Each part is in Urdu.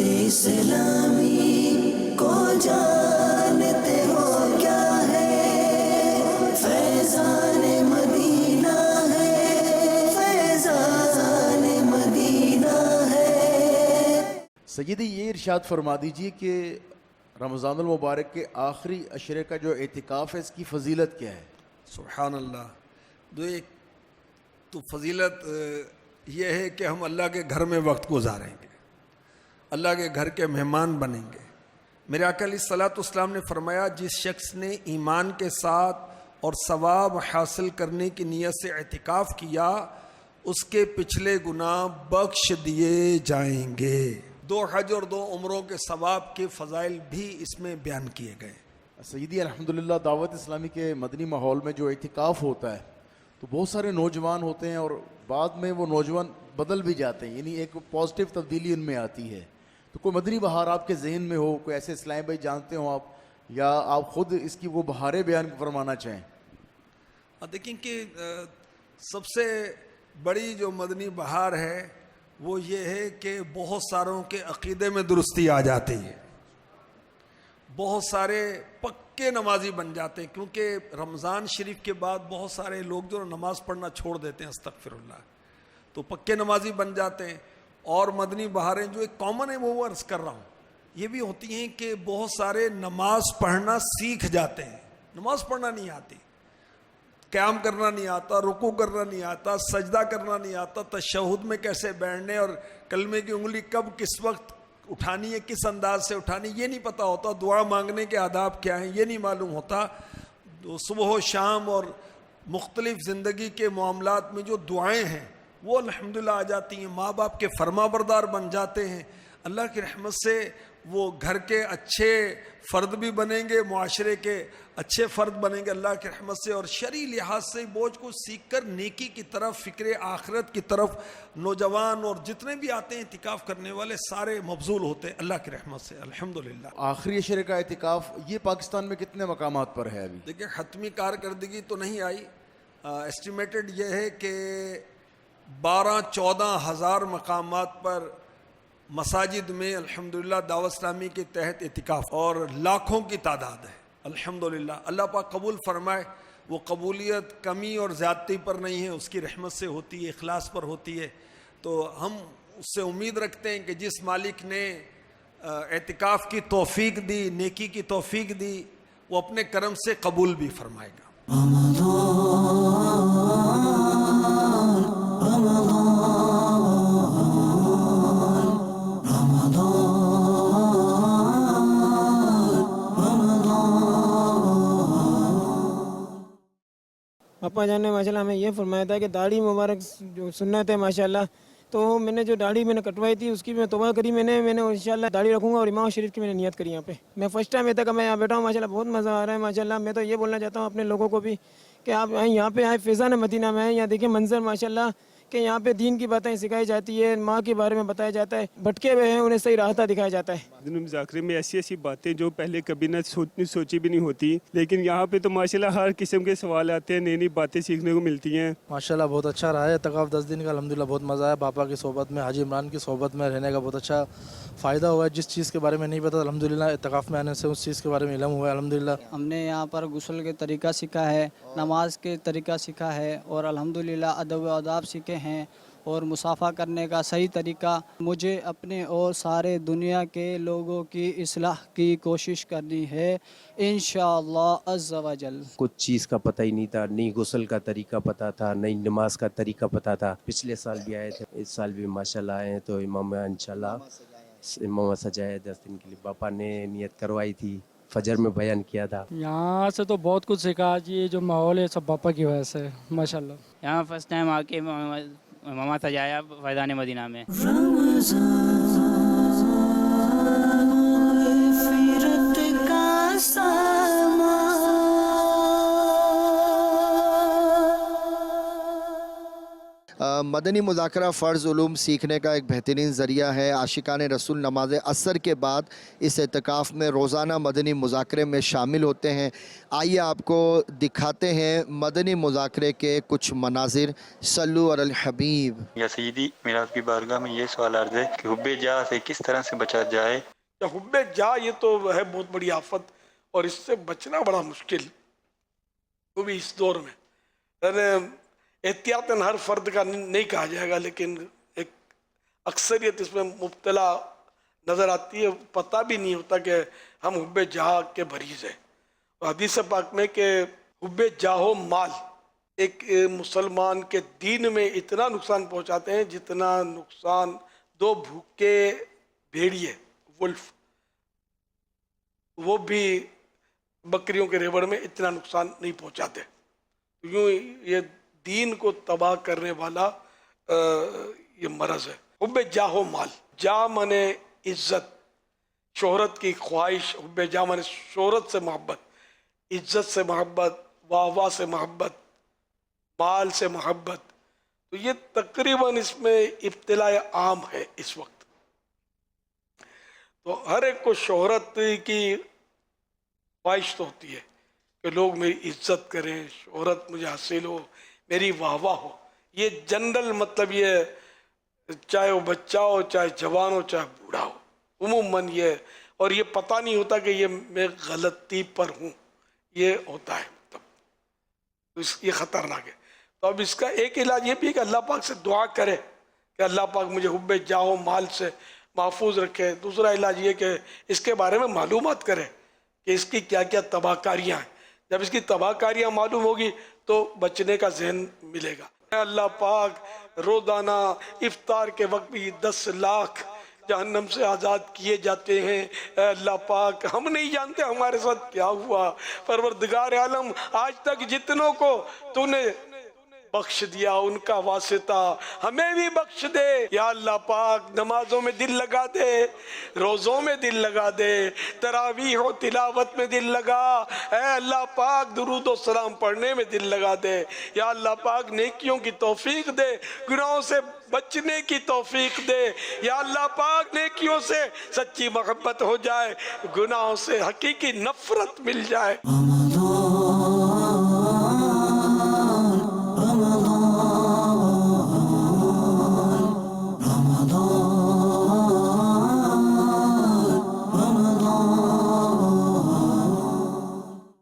اسلامی کو جانتے ہو کیا ہے، فیضان مدینہ ہے، فیضان مدینہ ہے۔ سیدی یہ ارشاد فرما دیجئے کہ رمضان المبارک کے آخری عشرے کا جو اعتکاف ہے اس کی فضیلت کیا ہے؟ سبحان اللہ۔ ایک تو فضیلت یہ ہے کہ ہم اللہ کے گھر میں وقت گزاریں گے، اللہ کے گھر کے مہمان بنیں گے۔ میرے آقا علیہ الصلوۃ والسلام نے فرمایا جس شخص نے ایمان کے ساتھ اور ثواب حاصل کرنے کی نیت سے اعتکاف کیا اس کے پچھلے گناہ بخش دیے جائیں گے۔ 2 حج اور 2 عمروں کے ثواب کے فضائل بھی اس میں بیان کیے گئے۔ سیدی الحمدللہ دعوت اسلامی کے مدنی ماحول میں جو اعتکاف ہوتا ہے تو بہت سارے نوجوان ہوتے ہیں اور بعد میں وہ نوجوان بدل بھی جاتے ہیں، یعنی ایک پازیٹیو تبدیلی ان میں آتی ہے۔ تو کوئی مدنی بہار آپ کے ذہن میں ہو، کوئی ایسے اسلام بھائی جانتے ہوں آپ، یا آپ خود اس کی وہ بہاریں بیان فرمانا چاہیں؟ دیکھیں کہ سب سے بڑی جو مدنی بہار ہے وہ یہ ہے کہ بہت ساروں کے عقیدے میں درستی آ جاتی ہے، بہت سارے پکے نمازی بن جاتے ہیں، کیونکہ رمضان شریف کے بعد بہت سارے لوگ جو نماز پڑھنا چھوڑ دیتے ہیں، استغفر اللہ، تو پکے نمازی بن جاتے ہیں۔ اور مدنی بہاریں جو ایک کامن ہے وہ عرض کر رہا ہوں، یہ بھی ہوتی ہیں کہ بہت سارے نماز پڑھنا سیکھ جاتے ہیں، نماز پڑھنا نہیں آتی، قیام کرنا نہیں آتا، رکوع کرنا نہیں آتا، سجدہ کرنا نہیں آتا، تشہد میں کیسے بیٹھنے اور کلمے کی انگلی کب کس وقت اٹھانی ہے، کس انداز سے اٹھانی یہ نہیں پتہ ہوتا، دعا مانگنے کے آداب کیا ہیں یہ نہیں معلوم ہوتا۔ تو صبح و شام اور مختلف زندگی کے معاملات میں جو دعائیں ہیں وہ الحمدللہ آ جاتی ہیں، ماں باپ کے فرما بردار بن جاتے ہیں، اللہ کی رحمت سے وہ گھر کے اچھے فرد بھی بنیں گے، معاشرے کے اچھے فرد بنیں گے اللہ کی رحمت سے، اور شرعی لحاظ سے بوجھ کو سیکھ کر نیکی کی طرف، فکر آخرت کی طرف نوجوان اور جتنے بھی آتے ہیں اعتکاف کرنے والے سارے مبذول ہوتے ہیں اللہ کی رحمت سے الحمدللہ۔ آخری عشرے کا اعتکاف یہ پاکستان میں کتنے مقامات پر ہے ابھی؟ دیکھیں حتمی کارکردگی تو نہیں آئی، ایسٹیمیٹڈ یہ ہے کہ 12-14 ہزار مقامات پر مساجد میں الحمدللہ دعوت اسلامی کے تحت اعتکاف، اور لاکھوں کی تعداد ہے الحمدللہ۔ اللہ پاک قبول فرمائے، وہ قبولیت کمی اور زیادتی پر نہیں ہے، اس کی رحمت سے ہوتی ہے، اخلاص پر ہوتی ہے۔ تو ہم اس سے امید رکھتے ہیں کہ جس مالک نے اعتکاف کی توفیق دی، نیکی کی توفیق دی، وہ اپنے کرم سے قبول بھی فرمائے گا۔ ابا جان نے ماشاءاللہ ہمیں یہ فرمایا تھا کہ داڑھی مبارک جو سنت ہے ماشاءاللہ، تو میں نے جو داڑھی میں نے کٹوائی تھی اس کی میں توبہ کری، میں نے انشاءاللہ داڑھی رکھوں گا، اور امام شریف کی میں نے نیت کری یہاں پہ۔ میں فرسٹ ٹائم تک میں یہاں بیٹھا ہوں ماشاءاللہ، بہت مزہ آ رہا ہے ماشاءاللہ۔ میں تو یہ بولنا چاہتا ہوں اپنے لوگوں کو بھی کہ آپ یہاں پہ آئیں، فیضان مدینہ میں آئیں، یہاں دیکھیں منظر ماشاءاللہ کہ یہاں پہ دین کی باتیں سکھائی جاتی ہے، ماں کے بارے میں بتایا جاتا ہے، بھٹکے ہوئے ہیں انہیں صحیح راستہ دکھایا جاتا ہے۔ مدنی مذاکرے میں ایسی ایسی باتیں جو پہلے کبھی نہ سوچی بھی نہیں ہوتی، لیکن یہاں پہ تو ماشاءاللہ ہر قسم کے سوال آتے ہیں، نئی نئی باتیں سیکھنے کو ملتی ہیں۔ ماشاءاللہ بہت اچھا رہا ہے اعتکاف 10 دن کا، الحمدللہ بہت مزہ آیا۔ پاپا کی صحبت میں، حاجی عمران کی صحبت میں رہنے کا بہت اچھا فائدہ ہوا ہے۔ جس چیز کے بارے میں نہیں پتا الحمدللہ اعتکاف میں آنے سے اس چیز کے بارے میں علم ہوا ہے الحمدللہ۔ ہم نے یہاں پر غسل کے طریقہ سیکھا ہے، نماز کے طریقہ سیکھا ہے، اور الحمدللہ ادب و آداب سیکھے ہیں، اور مصافحہ کرنے کا صحیح طریقہ۔ مجھے اپنے اور سارے دنیا کے لوگوں کی اصلاح کی کوشش کرنی ہے انشاءاللہ عز و جل۔ کچھ چیز کا پتہ ہی نہیں تھا، نئی غسل کا طریقہ پتہ تھا، نئی نماز کا طریقہ پتہ تھا۔ پچھلے سال بھی آئے تھے، اس سال بھی ماشاءاللہ آئے ہیں، تو امام انشاءاللہ امام سجائے 10 دن کے لیے پاپا نے نیت کروائی تھی، فجر میں بیان کیا تھا۔ یہاں سے تو بہت کچھ سیکھا، یہ جو ماحول ہے سب پاپا کی وجہ سے ماشاءاللہ۔ یہاں فرسٹ ٹائم آ کے ماما سجایا فیضان مدینہ میں۔ مدنی مذاکرہ فرض علوم سیکھنے کا ایک بہترین ذریعہ ہے۔ عاشقان رسول نماز عصر کے بعد اس اعتکاف میں روزانہ مدنی مذاکرے میں شامل ہوتے ہیں۔ آئیے آپ کو دکھاتے ہیں مدنی مذاکرے کے کچھ مناظر۔ صلو علی الحبیب۔ یا سیدی، میرا آپ کی بارگاہ میں یہ سوال عرض ہے کہ حب جاہ سے کس طرح سے بچا جائے؟ حب جاہ یہ تو ہے بہت بڑی آفت، اور اس سے بچنا بڑا مشکل، وہ بھی اس دور میں۔ یعنی احتیاطاً ہر فرد کا نہیں کہا جائے گا، لیکن ایک اکثریت اس میں مبتلا نظر آتی ہے، پتہ بھی نہیں ہوتا کہ ہم حب جاہ کے مریض ہیں۔ حدیث پاک میں کہ حب جاہ و مال ایک مسلمان کے دین میں اتنا نقصان پہنچاتے ہیں جتنا نقصان دو بھوکے بھیڑیے ولف، وہ بھی بکریوں کے ریوڑ میں اتنا نقصان نہیں پہنچاتے۔ یوں یہ دین کو تباہ کرنے والا یہ مرض ہے۔ حب جاہ و مال، جاہ مانے عزت، شہرت کی خواہش، حب جاہ مانے شہرت سے محبت، عزت سے محبت، واہ واہ سے محبت، مال سے محبت۔ تو یہ تقریباً اس میں ابتلا عام ہے اس وقت۔ تو ہر ایک کو شہرت کی خواہش تو ہوتی ہے کہ لوگ میری عزت کریں، شہرت مجھے حاصل ہو، میری واہ واہ ہو۔ یہ جنرل مطلب یہ چاہے وہ بچہ ہو، چاہے جوان ہو، چاہے بوڑھا ہو، عموماً یہ، اور یہ پتہ نہیں ہوتا کہ یہ میں غلطی پر ہوں، یہ ہوتا ہے، مطلب یہ خطرناک ہے۔ تو اب اس کا ایک علاج یہ بھی ہے کہ اللہ پاک سے دعا کرے کہ اللہ پاک مجھے حب جاہ و مال سے محفوظ رکھے۔ دوسرا علاج یہ کہ اس کے بارے میں معلومات کرے کہ اس کی کیا کیا تباہ کاریاں ہیں۔ جب اس کی تباہ کاریاں معلوم ہوگی تو بچنے کا ذہن ملے گا۔ اللہ پاک روزانہ افطار کے وقت بھی 10 لاکھ جہنم سے آزاد کیے جاتے ہیں۔ اے اللہ پاک، ہم نہیں جانتے ہمارے ساتھ کیا ہوا۔ پروردگار عالم، آج تک جتنوں کو تو نے بخش دیا ان کا واسطہ ہمیں بھی بخش دے۔ یا اللہ پاک، نمازوں میں دل لگا دے، روزوں میں دل لگا دے، تراویح و تلاوت میں دل لگا۔ اے اللہ پاک، درود و سلام پڑھنے میں دل لگا دے۔ یا اللہ پاک، نیکیوں کی توفیق دے، گناہوں سے بچنے کی توفیق دے۔ یا اللہ پاک، نیکیوں سے سچی محبت ہو جائے، گناہوں سے حقیقی نفرت مل جائے۔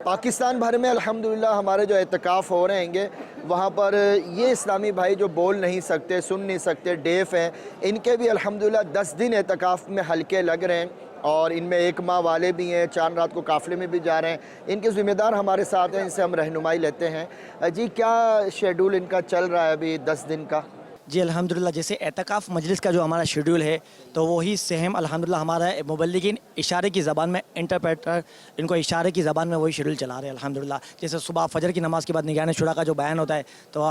پاکستان بھر میں الحمدللہ ہمارے جو اعتکاف ہو رہے ہیں گے، وہاں پر یہ اسلامی بھائی جو بول نہیں سکتے، سن نہیں سکتے، ڈیف ہیں، ان کے بھی الحمدللہ 10 دن اعتکاف میں حلقے لگ رہے ہیں، اور ان میں 1 ماہ والے بھی ہیں، چاند رات کو قافلے میں بھی جا رہے ہیں۔ ان کے ذمہ دار ہمارے ساتھ ہیں، ان سے ہم رہنمائی لیتے ہیں۔ جی، کیا شیڈول ان کا چل رہا ہے ابھی 10 دن کا؟ جی الحمدللہ، جیسے اعتکاف مجلس کا جو ہمارا شیڈول ہے تو وہی سیم الحمدللہ ہمارا مبلغین اشارے کی زبان میں، انٹرپریٹر ان کو اشارے کی زبان میں وہی شیڈول چلا رہے ہیں الحمدللہ۔ جیسے صبح فجر کی نماز کے بعد نگران شورا کا جو بیان ہوتا ہے تو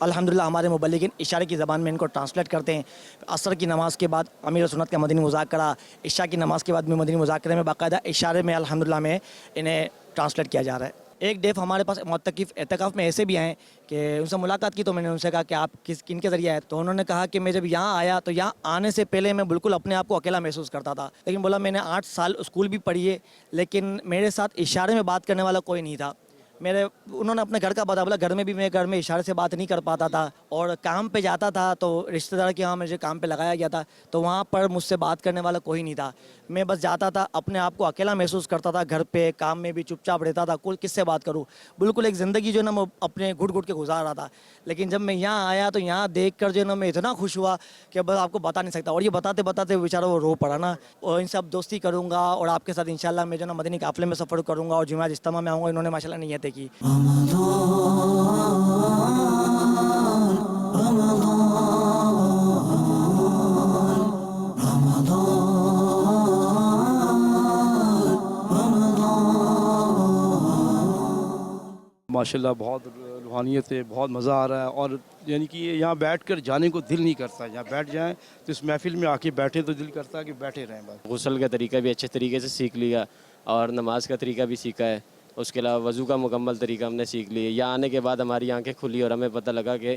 الحمدللہ ہمارے مبلغین اشارے کی زبان میں ان کو ٹرانسلیٹ کرتے ہیں۔ عصر کی نماز کے بعد امیر سنت کا مدنی مذاکرہ، عشاء کی نماز کے بعد بھی مدنی مذاکرے میں باقاعدہ اشارے میں الحمدللہ میں انہیں ٹرانسلیٹ کیا جا رہا ہے۔ ایک ڈیف ہمارے پاس معتکف اعتکاف میں ایسے بھی آئے کہ ان سے ملاقات کی تو میں نے ان سے کہا کہ آپ کن کے ذریعے آئے، تو انہوں نے کہا کہ میں جب یہاں آیا تو یہاں آنے سے پہلے میں بالکل اپنے آپ کو اکیلا محسوس کرتا تھا، لیکن بولا میں نے 8 سال اسکول بھی پڑھی ہے لیکن میرے ساتھ اشارے میں بات کرنے والا کوئی نہیں تھا۔ انہوں نے اپنے گھر کا بتا، بولا گھر میں بھی میں گھر میں اشارے سے بات نہیں کر پاتا تھا، اور کام پہ جاتا تھا تو رشتہ دار کے یہاں مجھے کام پہ لگایا گیا تھا تو وہاں پر مجھ سے بات کرنے والا کوئی نہیں تھا۔ میں بس جاتا تھا، اپنے آپ کو اکیلا محسوس کرتا تھا، گھر پہ کام میں بھی چپ چاپ رہتا تھا، کس سے بات کروں، بالکل ایک زندگی جو ہے نا میں اپنے گھٹ گھٹ کے گزار رہا تھا۔ لیکن جب میں یہاں آیا تو یہاں دیکھ کر جو ہے نا میں اتنا خوش ہوا کہ بس آپ کو بتا نہیں سکتا، اور یہ بتاتے بتاتے بیچارہ وہ رو پڑا نا۔ اور ان سے اب دوستی کروں گا اور آپ کے ساتھ انشاءاللہ میں جو ہے نا مدنی قافلے میں سفر کروں گا اور جمعہ اجتماع میں آؤں گا۔ انہوں نے ماشاءاللہ نیتیں کی۔ ماشاءاللہ بہت روحانیت ہے، بہت مزہ آ رہا ہے، اور یعنی کہ یہاں بیٹھ کر جانے کو دل نہیں کرتا۔ یہاں بیٹھ جائیں تو اس محفل میں آ کے بیٹھے تو دل کرتا ہے کہ بیٹھے رہیں بس۔ غسل کا طریقہ بھی اچھے طریقے سے سیکھ لیا اور نماز کا طریقہ بھی سیکھا ہے، اس کے علاوہ وضو کا مکمل طریقہ ہم نے سیکھ لی ہے۔ یہاں آنے کے بعد ہماری آنکھیں کھلی اور ہمیں پتہ لگا کہ